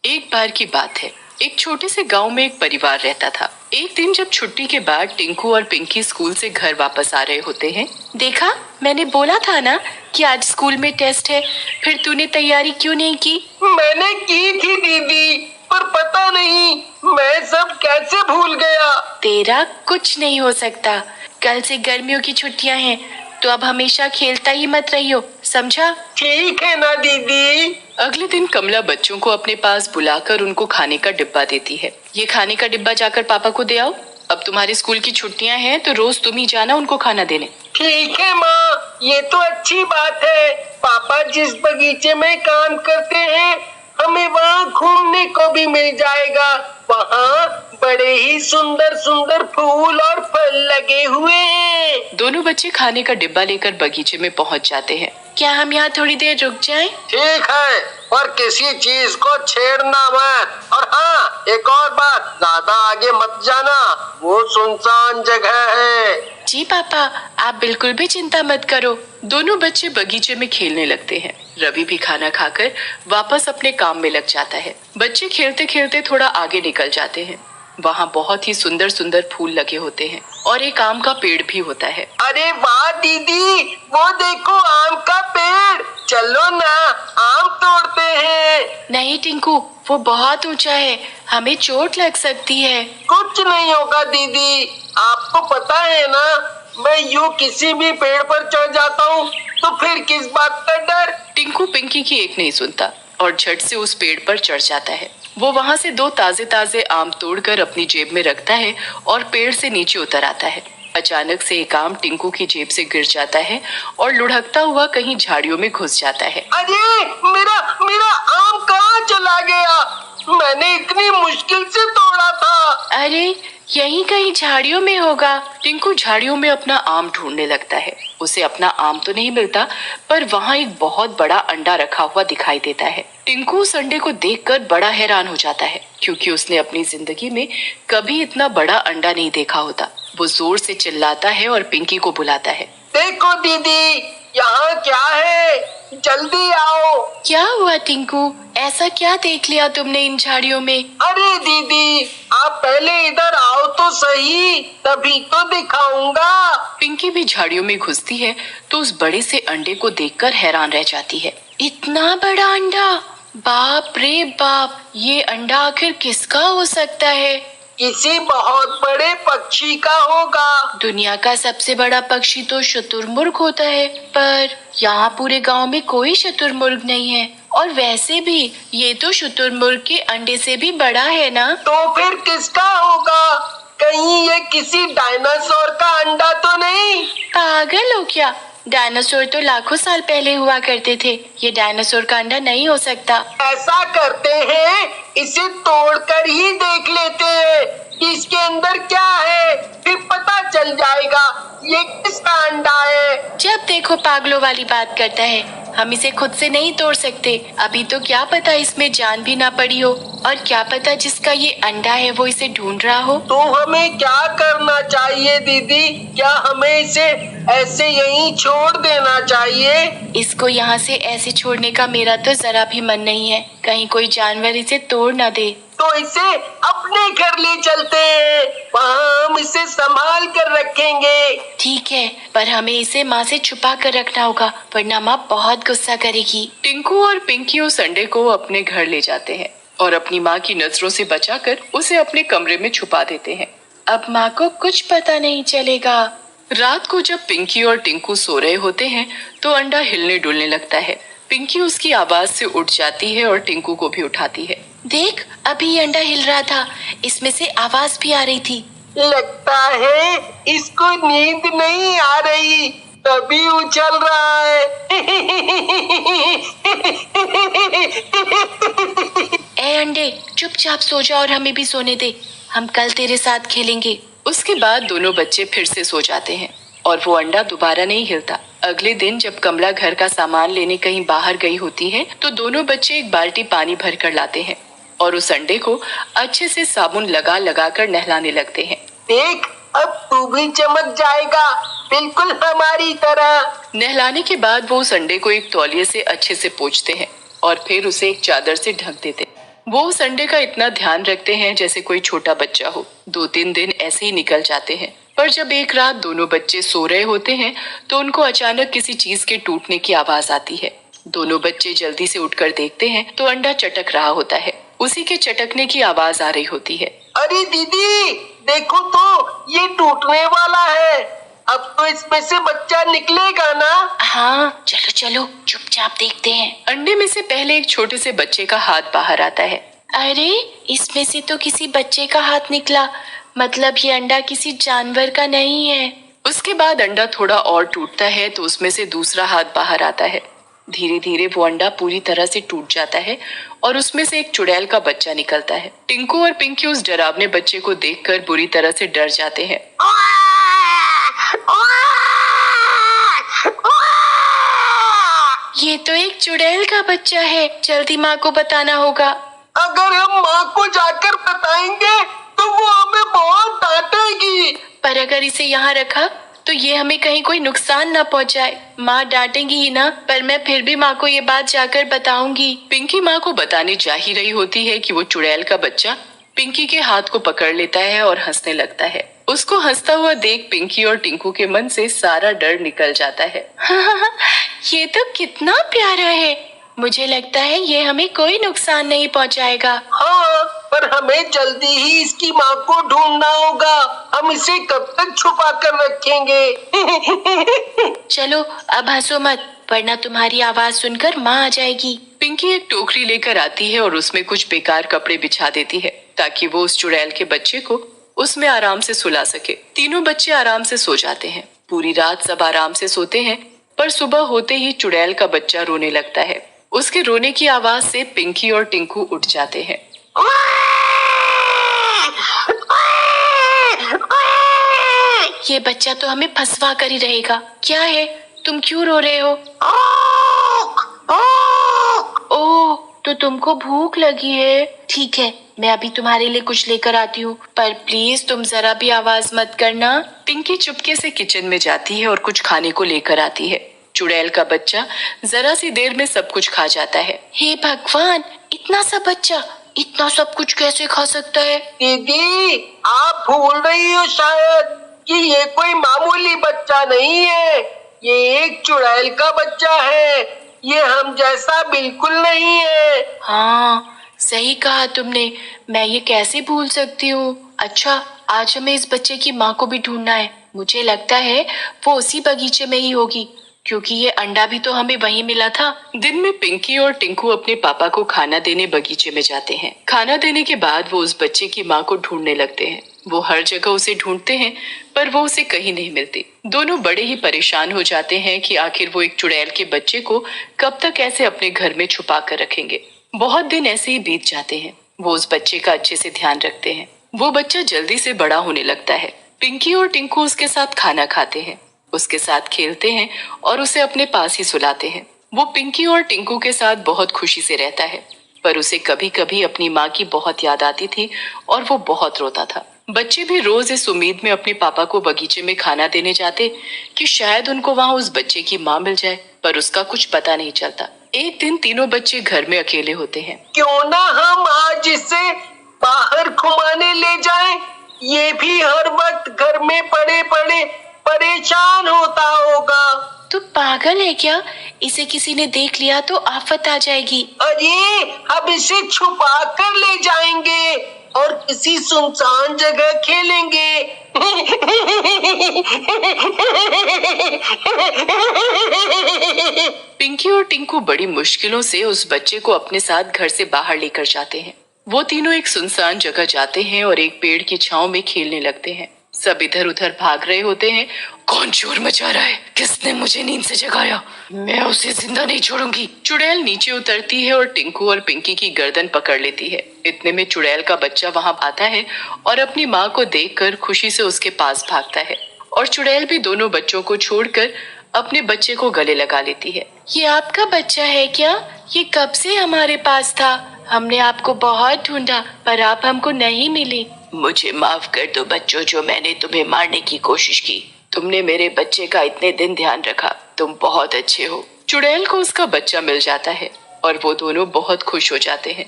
एक बार की बात है, एक छोटे से गांव में एक परिवार रहता था। एक दिन जब छुट्टी के बाद टिंकू और पिंकी स्कूल से घर वापस आ रहे होते हैं। देखा, मैंने बोला था ना कि आज स्कूल में टेस्ट है, फिर तूने तैयारी क्यों नहीं की? मैंने की थी दीदी, पर पता नहीं मैं सब कैसे भूल गया। तेरा कुछ नहीं हो सकता। कल से गर्मियों की छुट्टियां हैं, तो अब हमेशा खेलता ही मत रहियो, समझा? ठीक है ना दीदी। अगले दिन कमला बच्चों को अपने पास बुलाकर उनको खाने का डिब्बा देती है। ये खाने का डिब्बा जाकर पापा को दे आओ। अब तुम्हारे स्कूल की छुट्टियां हैं, तो रोज तुम ही जाना उनको खाना देने। ठीक है माँ, ये तो अच्छी बात है। पापा जिस बगीचे में काम करते हैं, हमें वहाँ घूमने को भी मिल जाएगा। वहाँ बड़े ही सुंदर सुंदर फूल और फल लगे हुए हैं। दोनों बच्चे खाने का डिब्बा लेकर बगीचे में पहुँच जाते हैं। क्या हम यहाँ थोड़ी देर रुक जाएं? ठीक है, पर किसी चीज को छेड़ना मत। और हाँ, एक और बात, ज्यादा आगे मत जाना, वो सुनसान जगह है। जी पापा, आप बिल्कुल भी चिंता मत करो। दोनों बच्चे बगीचे में खेलने लगते हैं। रवि भी खाना खाकर वापस अपने काम में लग जाता है। बच्चे खेलते खेलते थोड़ा आगे निकल जाते हैं। वहाँ बहुत ही सुंदर सुंदर फूल लगे होते हैं और एक आम का पेड़ भी होता है। अरे वाह दीदी, वो देखो आम का पेड़। चलो ना, आम तोड़ते हैं। नहीं टिंकू, वो बहुत ऊंचा है, हमें चोट लग सकती है। कुछ नहीं होगा दीदी, आपको पता है ना, मैं यूं किसी भी पेड़ पर चढ़ जाता हूँ, तो फिर किस बात का डर। टिंकू पिंकी की एक नहीं सुनता और झट से उस पेड़ पर चढ़ जाता है। वो वहाँ से 2 ताजे ताजे आम तोड़कर अपनी जेब में रखता है और पेड़ से नीचे उतर आता है। अचानक से एक आम टिंकू की जेब से गिर जाता है और लुढ़कता हुआ कहीं झाड़ियों में घुस जाता है। अरे मेरा मेरा आम कहाँ चला गया? मैंने इतनी मुश्किल से तोड़ा था। अरे यहीं कहीं झाड़ियों में होगा। टिंकू झाड़ियों में अपना आम ढूंढने लगता है। उसे अपना आम तो नहीं मिलता, पर वहाँ एक बहुत बड़ा अंडा रखा हुआ दिखाई देता है। टिंकू उस अंडे को देखकर बड़ा हैरान हो जाता है, क्योंकि उसने अपनी जिंदगी में कभी इतना बड़ा अंडा नहीं देखा होता। वो जोर से चिल्लाता है और पिंकी को बुलाता है। देखो दीदी, यहाँ क्या है, जल्दी आओ। क्या हुआ टिंकू, ऐसा क्या देख लिया तुमने इन झाड़ियों में? अरे दीदी, आप पहले इधर आओ तो सही, तभी तो दिखाऊंगा। पिंकी भी झाड़ियों में घुसती है तो उस बड़े से अंडे को देखकर हैरान रह जाती है। इतना बड़ा अंडा, बाप रे बाप, ये अंडा आखिर किसका हो सकता है? किसी बहुत बड़े पक्षी का होगा। दुनिया का सबसे बड़ा पक्षी तो शुतुरमुर्ग होता है, पर यहाँ पूरे गांव में कोई शुतुरमुर्ग नहीं है। और वैसे भी ये तो शुतुरमुर्ग के अंडे से भी बड़ा है ना? तो फिर किसका होगा? कहीं ये किसी डायनासोर का अंडा तो नहीं? पागल हो क्या? डायनासोर तो लाखों साल पहले हुआ करते थे। ये डायनासोर का अंडा नहीं हो सकता। ऐसा करते हैं, इसे तोड़कर ही देख लेते हैं कि इसके अंदर क्या है, फिर पता चल जाएगा ये किसका अंडा है। जब देखो पागलों वाली बात करता है। हम इसे खुद से नहीं तोड़ सकते। अभी तो क्या पता इसमें जान भी ना पड़ी हो, और क्या पता जिसका ये अंडा है वो इसे ढूंढ रहा हो। तो हमें क्या करना चाहिए दीदी? क्या हमें इसे ऐसे यहीं छोड़ देना चाहिए? इसको यहाँ से ऐसे छोड़ने का मेरा तो जरा भी मन नहीं है। कहीं कोई जानवर इसे तोड़ ना दे। तो इसे अपने घर ले चलते हैं, वहाँ हम इसे संभाल कर रखेंगे। ठीक है, पर हमें इसे माँ से छुपा कर रखना होगा, वरना माँ बहुत गुस्सा करेगी। टिंकू और पिंकी उस अंडे को अपने घर ले जाते हैं और अपनी माँ की नजरों से बचाकर उसे अपने कमरे में छुपा देते हैं। अब माँ को कुछ पता नहीं चलेगा। रात को जब पिंकी और टिंकू सो रहे होते हैं तो अंडा हिलने डुलने लगता है। पिंकी उसकी आवाज से उठ जाती है और टिंकू को भी उठाती है। देख, अभी ये अंडा हिल रहा था, इसमें से आवाज भी आ रही थी। लगता है इसको नींद नहीं आ रही, तभी उछल रहा है। ए अंडे, चुपचाप सो जा और हमें भी सोने दे। हम कल तेरे साथ खेलेंगे। उसके बाद दोनों बच्चे फिर से सो जाते हैं और वो अंडा दोबारा नहीं हिलता। अगले दिन जब कमला घर का सामान लेने कहीं बाहर गई होती है तो दोनों बच्चे एक बाल्टी पानी भर कर लाते हैं और उस अंडे को अच्छे से साबुन लगा लगा कर नहलाने लगते हैं। देख, अब तू भी चमक जाएगा, बिल्कुल हमारी तरह। नहलाने के बाद वो उस अंडे को एक तौलिए से अच्छे से पोंछते हैं और फिर उसे एक चादर से ढक देते हैं। वो उस अंडे का इतना ध्यान रखते हैं जैसे कोई छोटा बच्चा हो। 2-3 दिन ऐसे ही निकल जाते हैं। पर जब एक रात दोनों बच्चे सो रहे होते हैं तो उनको अचानक किसी चीज के टूटने की आवाज आती है। दोनों बच्चे जल्दी से उठकर देखते हैं तो अंडा चटक रहा होता है। उसी के चटकने की आवाज आ रही होती है। अरे दीदी, देखो तो ये टूटने वाला है। अब तो इसमें से बच्चा निकलेगा ना? हाँ, चलो चलो चुपचाप देखते हैं। अंडे में से पहले एक छोटे से बच्चे का हाथ बाहर आता है। अरे, इसमें से तो किसी बच्चे का हाथ निकला। मतलब ये अंडा किसी जानवर का नहीं है। उसके बाद अंडा थोड़ा और टूटता है तो उसमें से दूसरा हाथ बाहर आता है। धीरे धीरे वो अंडा पूरी तरह से टूट जाता है और उसमें से एक चुड़ैल का बच्चा निकलता है। टिंकू और पिंकी उस डरावने बच्चे को देखकर बुरी तरह से डर जाते हैं। ये तो एक चुड़ैल का बच्चा है, जल्दी माँ को बताना होगा। अगर हम माँ को जाकर बताएंगे तो वो हमें बहुत डांटेगी। पर अगर इसे यहाँ रखा तो ये हमें कहीं कोई नुकसान न पहुँचाए। माँ डांटेंगी ही ना, पर मैं फिर भी माँ को ये बात जाकर बताऊंगी। पिंकी माँ को बताने जा ही रही होती है कि वो चुड़ैल का बच्चा पिंकी के हाथ को पकड़ लेता है और हंसने लगता है। उसको हंसता हुआ देख पिंकी और टिंकू के मन से सारा डर निकल जाता है। ये तो कितना प्यारा है। मुझे लगता है ये हमें कोई नुकसान नहीं पहुँचाएगा। हाँ, पर हमें जल्दी ही इसकी माँ को ढूंढना होगा। हम इसे कब तक छुपा कर रखेंगे? चलो अब हंसो मत, वरना तुम्हारी आवाज सुनकर माँ आ जाएगी। पिंकी एक टोकरी लेकर आती है और उसमें कुछ बेकार कपड़े बिछा देती है ताकि वो उस चुड़ैल के बच्चे को उसमें आराम से सुला सके। तीनों बच्चे आराम से सो जाते हैं। पूरी रात सब आराम से सोते हैं, पर सुबह होते ही चुड़ैल का बच्चा रोने लगता है। उसके रोने की आवाज से पिंकी और टिंकू उठ जाते हैं। ये बच्चा तो हमें फंसवा कर ही रहेगा। क्या है, तुम क्यों रो रहे हो? ओह, तो तुमको भूख लगी है। ठीक है, मैं अभी तुम्हारे लिए कुछ लेकर आती हूँ, पर प्लीज तुम जरा भी आवाज मत करना। पिंकी चुपके से किचन में जाती है और कुछ खाने को लेकर आती है। चुड़ैल का बच्चा जरा सी देर में सब कुछ खा जाता है। हे भगवान, इतना सा बच्चा इतना सब कुछ कैसे खा सकता है? दीदी, आप भूल रही हो शायद कि ये कोई मामूली बच्चा नहीं है। ये एक चुड़ैल का बच्चा है। ये हम जैसा बिल्कुल नहीं है। हाँ, सही कहा तुमने। मैं ये कैसे भूल सकती हूँ। अच्छा, आज हमें इस बच्चे की माँ को भी ढूंढना है। मुझे लगता है वो उसी बगीचे में ही होगी, क्योंकि ये अंडा भी तो हमें वहीं मिला था। दिन में पिंकी और टिंकू अपने पापा को खाना देने बगीचे में जाते हैं। खाना देने के बाद वो उस बच्चे की माँ को ढूंढने लगते हैं। वो हर जगह उसे ढूंढते हैं, पर वो उसे कहीं नहीं मिलती। दोनों बड़े ही परेशान हो जाते हैं कि आखिर वो एक चुड़ैल के बच्चे को कब तक ऐसे अपने घर में छुपा कर रखेंगे। बहुत दिन ऐसे ही बीत जाते हैं। वो उस बच्चे का अच्छे से ध्यान रखते हैं। वो बच्चा जल्दी से बड़ा होने लगता है। पिंकी और टिंकू उसके साथ खाना खाते हैं, उसके साथ खेलते हैं और उसे अपने पास ही सुलाते हैं। वो पिंकी और टिंकू के साथ बहुत खुशी से रहता है, पर उसे कभी कभी अपनी माँ की बहुत याद आती थी और वो बहुत रोता था। बच्चे भी रोज इस उम्मीद में अपने पापा को बगीचे में खाना देने जाते कि शायद उनको वहाँ उस बच्चे की माँ मिल जाए, पर उसका कुछ पता नहीं चलता। एक दिन तीनों बच्चे घर में अकेले होते हैं। क्यों ना हम आज इसे बाहर घुमाने ले जाएं? ये भी हर वक्त घर में पड़े पड़े परेशान होता होगा। तू पागल है क्या? इसे किसी ने देख लिया तो आफत आ जाएगी। अरे, अब इसे छुपा कर ले जाएंगे और किसी सुनसान जगह खेलेंगे। पिंकी और टिंकू बड़ी मुश्किलों से उस बच्चे को अपने साथ घर से बाहर लेकर जाते हैं। वो तीनों एक सुनसान जगह जाते हैं और एक पेड़ की छांव में खेलने लगते हैं। सब इधर उधर भाग रहे होते हैं। कौन शोर मचा रहा है? किसने मुझे नींद से जगाया? मैं उसे जिंदा नहीं छोड़ूंगी। चुड़ैल नीचे उतरती है और टिंकू और पिंकी की गर्दन पकड़ लेती है। इतने में चुड़ैल का बच्चा वहां आता है और अपनी माँ को देखकर खुशी से उसके पास भागता है, और चुड़ैल भी दोनों बच्चों को छोड़कर अपने बच्चे को गले लगा लेती है। ये आपका बच्चा है क्या? ये कब से हमारे पास था? हमने आपको बहुत ढूंढा, पर आप हमको नहीं मिली। मुझे माफ कर दो बच्चों, जो मैंने तुम्हें मारने की कोशिश की। तुमने मेरे बच्चे का इतने दिन ध्यान रखा। तुम बहुत अच्छे हो। चुड़ैल को उसका बच्चा मिल जाता है और वो दोनों बहुत खुश हो जाते हैं।